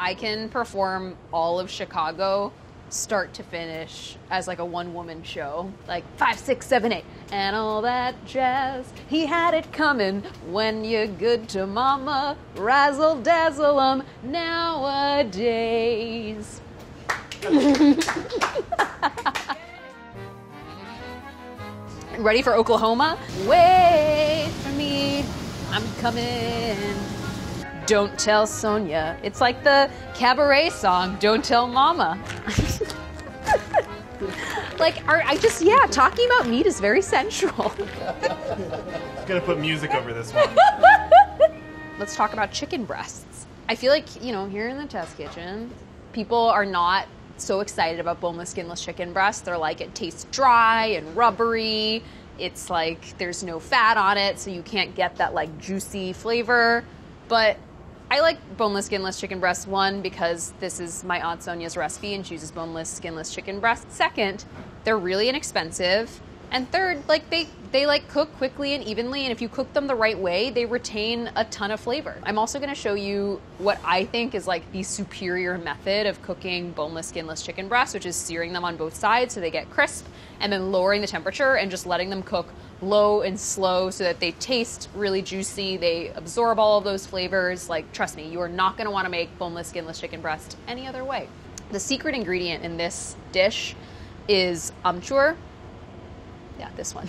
I can perform all of Chicago start to finish as like a one-woman show, like 5, 6, 7, 8, and all that jazz. He had it coming when you're good to mama, razzle dazzle 'em nowadays. Ready for Oklahoma? Wait for me, I'm coming. Don't tell Sonia. It's like the cabaret song, Don't Tell Mama. Like, talking about meat is very sensual. Gonna put music over this one. Let's talk about chicken breasts. I feel like, here in the test kitchen, people are not so excited about boneless, skinless chicken breasts. They're like, it tastes dry and rubbery. It's like, there's no fat on it, so you can't get that like juicy flavor. But I like boneless, skinless chicken breasts. One, because this is my Aunt Sonia's recipe and she uses boneless, skinless chicken breasts. Second, they're really inexpensive. And third, like they like cook quickly and evenly, and if you cook them the right way, they retain a ton of flavor. I'm also gonna show you what I think is like the superior method of cooking boneless, skinless chicken breasts, which is searing them on both sides so they get crisp, and then lowering the temperature and just letting them cook low and slow so that they taste really juicy, they absorb all of those flavors. Like, trust me, you are not gonna wanna make boneless, skinless chicken breast any other way. The secret ingredient in this dish is amchur. Yeah, this one.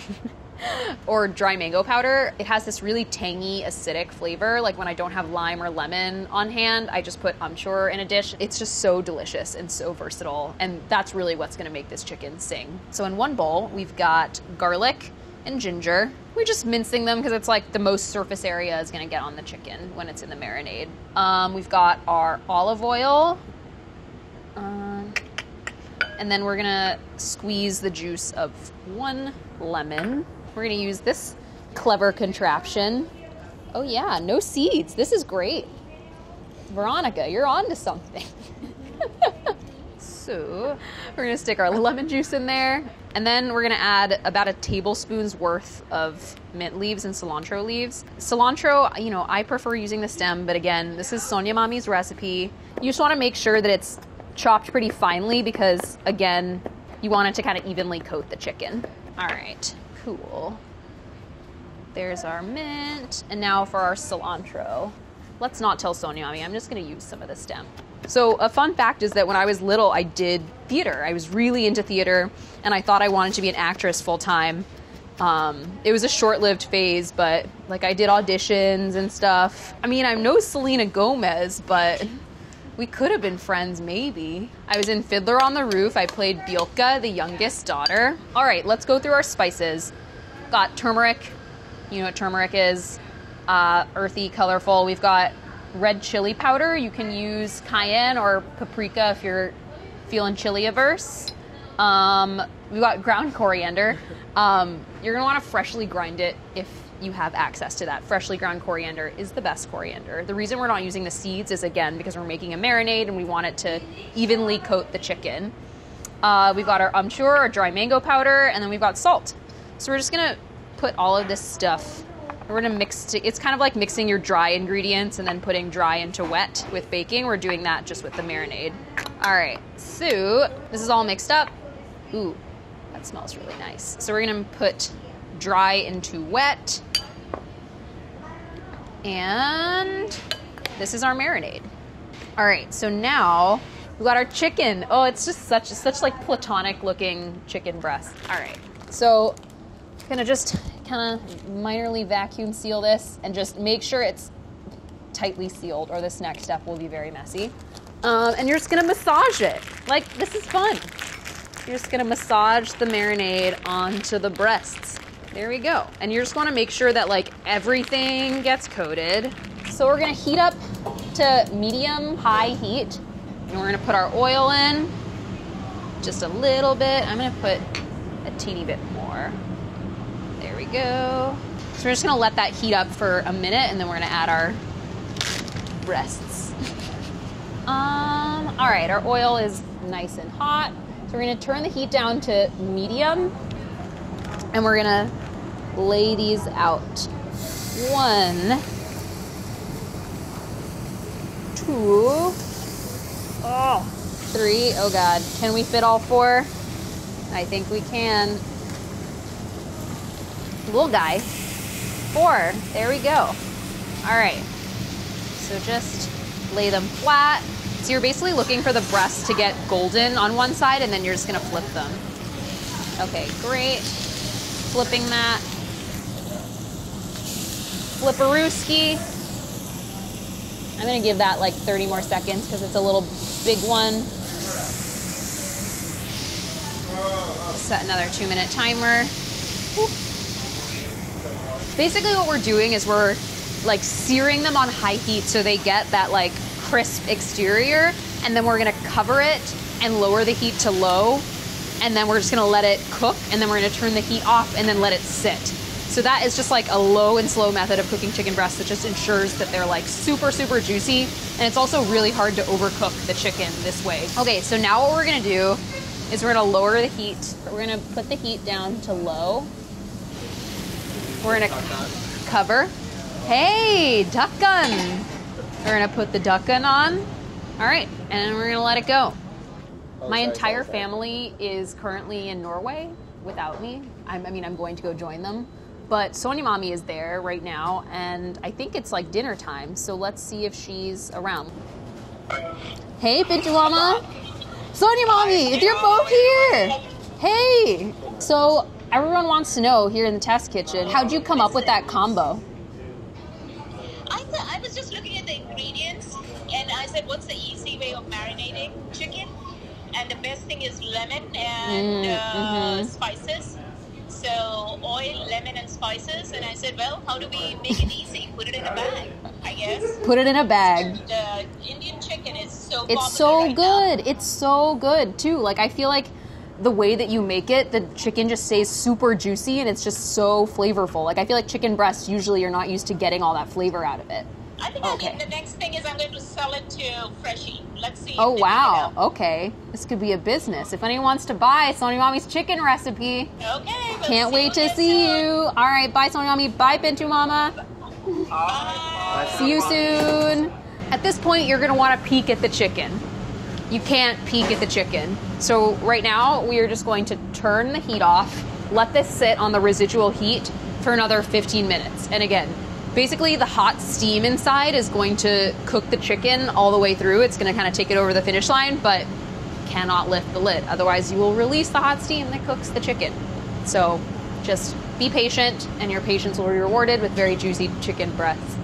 Or dry mango powder. It has this really tangy, acidic flavor. Like when I don't have lime or lemon on hand, I just put amchur in a dish. It's just so delicious and so versatile. And that's really what's gonna make this chicken sing. So in one bowl, we've got garlic and ginger. We're just mincing them because it's like the most surface area is gonna get on the chicken when it's in the marinade. We've got our olive oil. And then we're gonna squeeze the juice of 1 lemon. We're gonna use this clever contraption. Oh yeah, no seeds. This is great. Veronica, you're on to something. So we're gonna stick our lemon juice in there, and then we're gonna add about a tablespoon's worth of mint leaves and cilantro leaves. Cilantro, I prefer using the stem, but again, this is Sonia Mommy's recipe. You just wanna make sure that it's chopped pretty finely because, again, you want it to kind of evenly coat the chicken. All right, cool. There's our mint. And now for our cilantro. Let's not tell Sonia Mommy, I'm just gonna use some of the stem. So a fun fact is that when I was little, I did theater. I was really into theater, and I thought I wanted to be an actress full time. It was a short-lived phase, but like I did auditions and stuff. I mean, I'm no Selena Gomez, but we could have been friends, maybe. I was in Fiddler on the Roof. I played Bielka, the youngest daughter. All right, let's go through our spices. Got turmeric. You know what turmeric is. Earthy, colorful. We've got red chili powder. You can use cayenne or paprika if you're feeling chili averse. We've got ground coriander. You're gonna wanna freshly grind it if you have access to that. Freshly ground coriander is the best coriander. The reason we're not using the seeds is, again, because we're making a marinade and we want it to evenly coat the chicken. We've got our amchur, our dry mango powder, and then we've got salt. So we're just gonna put all of this stuff, we're gonna mix it's kind of like mixing your dry ingredients and then putting dry into wet with baking. We're doing that just with the marinade. All right, so this is all mixed up. Ooh, that smells really nice. So we're gonna put dry into wet. And this is our marinade. All right, so now we've got our chicken. Oh, it's just such like platonic looking chicken breast. All right, so I'm gonna just kind of minorly vacuum seal this and just make sure it's tightly sealed, or this next step will be very messy. And you're just gonna massage it. Like, this is fun. You're just gonna massage the marinade onto the breasts. There we go. And you just wanna make sure that like everything gets coated. So we're gonna heat up to medium-high heat. And we're gonna put our oil in, just a little bit. I'm gonna put a teeny bit more. There we go. So we're just gonna let that heat up for a minute, and then we're gonna add our breasts. All right, our oil is nice and hot. So we're gonna turn the heat down to medium, and we're gonna lay these out. 1, 2, 3. Oh God, can we fit all 4? I think we can. Little guy. 4, there we go. All right, so just lay them flat. So you're basically looking for the breasts to get golden on one side, and then you're just gonna flip them. Okay, great. Flipping that. Flipperooski. I'm gonna give that like 30 more seconds because it's a little big one. Set another 2-minute timer. Whoop. Basically what we're doing is we're like searing them on high heat so they get that like crisp exterior, and then we're gonna cover it and lower the heat to low, and then we're just gonna let it cook, and then we're gonna turn the heat off and then let it sit. So that is just like a low and slow method of cooking chicken breasts that just ensures that they're like super, super juicy. And it's also really hard to overcook the chicken this way. Okay, so now what we're gonna do is we're gonna lower the heat. We're gonna put the heat down to low. We're gonna cover. Hey, duck gun. We're gonna put the duck gun on. All right, and we're gonna let it go. My entire family is currently in Norway without me. I'm going to go join them. But Sonia Mommy is there right now, and I think it's like dinner time, so let's see if she's around. Hey, Pintuama. Sonia Mommy, you're both here. Hey. So everyone wants to know here in the test kitchen, how'd you come up with that combo? I was just looking at the ingredients, and I said, what's the easy way of marinating chicken? And the best thing is lemon and spices. So oil, lemon, and spices. And I said, well, how do we make it easy? Put it in a bag, I guess. Put it in a bag. And Indian chicken is so popular. It's so right good. now. It's so good, too. Like, I feel like the way that you make it, the chicken just stays super juicy, and it's just so flavorful. Like, I feel like chicken breasts, usually you're not used to getting all that flavor out of it. I think the next thing is I'm going to sell it to Freshie. Let's see. Oh, wow. Okay. This could be a business. If anyone wants to buy Sonia Mommy's chicken recipe. Okay. Can't wait to see you. All right. Bye, Sonia Mommy. Bye, Pintu Mama. Bye. See you soon. At this point, you're going to want to peek at the chicken. You can't peek at the chicken. So right now, we are just going to turn the heat off, let this sit on the residual heat for another 15 minutes. And again, basically the hot steam inside is going to cook the chicken all the way through. It's going to kind of take it over the finish line, but cannot lift the lid. Otherwise, you will release the hot steam that cooks the chicken. So just be patient, and your patience will be rewarded with very juicy chicken breasts.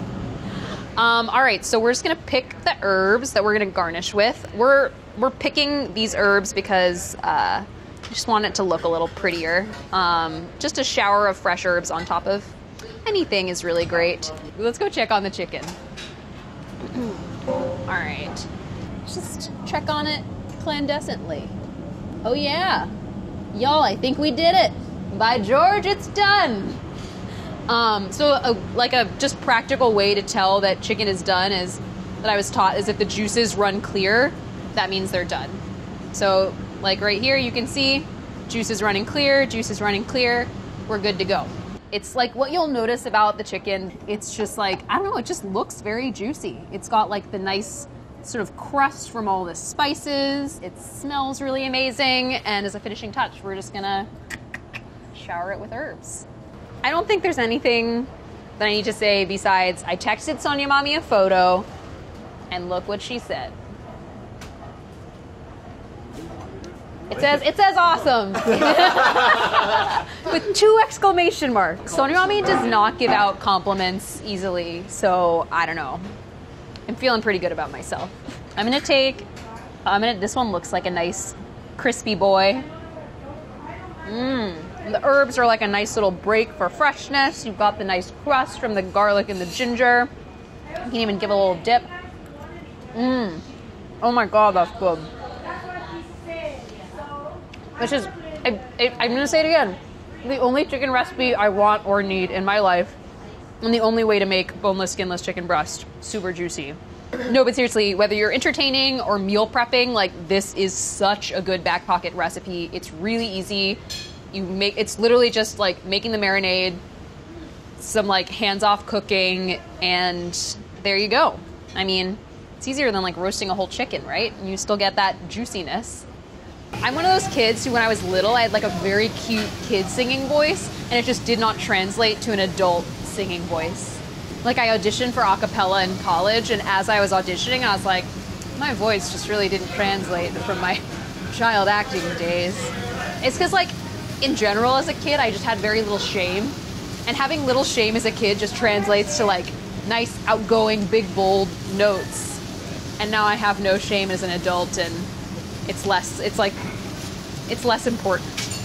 All right, so we're just gonna pick the herbs that we're gonna garnish with. We're picking these herbs because I just want it to look a little prettier. Just a shower of fresh herbs on top of anything is really great. Let's go check on the chicken. All right, just check on it clandestinely. Oh yeah, y'all, I think we did it. By George, it's done. So a just practical way to tell that chicken is done is that I was taught is if the juices run clear, that means they're done. So like right here, you can see juices running clear, we're good to go. It's like what you'll notice about the chicken, it's just like, I don't know, it just looks very juicy. It's got like the nice sort of crust from all the spices. It smells really amazing. And as a finishing touch, we're just gonna shower it with herbs. I don't think there's anything that I need to say besides I texted Sonia Mommy a photo, and look what she said. It says awesome with 2 exclamation marks. Sonia Mommy does not give out compliments easily, so I don't know. I'm feeling pretty good about myself. This one looks like a nice crispy boy. The herbs are like a nice little break for freshness. You've got the nice crust from the garlic and the ginger. You can even give a little dip. Oh my God, that's good. Which is, I'm gonna say it again, the only chicken recipe I want or need in my life, and the only way to make boneless, skinless chicken breast super juicy. No, but seriously, whether you're entertaining or meal prepping, like this is such a good back pocket recipe. It's really easy. It's literally just like making the marinade, some like hands-off cooking, and there you go. I mean, It's easier than like roasting a whole chicken, right? And you still get that juiciness. I'm one of those kids who, when I was little, I had like a very cute kid singing voice, and it just did not translate to an adult singing voice. Like, I auditioned for a cappella in college, and as I was auditioning, I was like, my voice just really didn't translate from my child acting days. It's because, like, in general, as a kid, I just had very little shame. And having little shame as a kid just translates to, like, nice, outgoing, big, bold notes. And now I have no shame as an adult, and it's less important.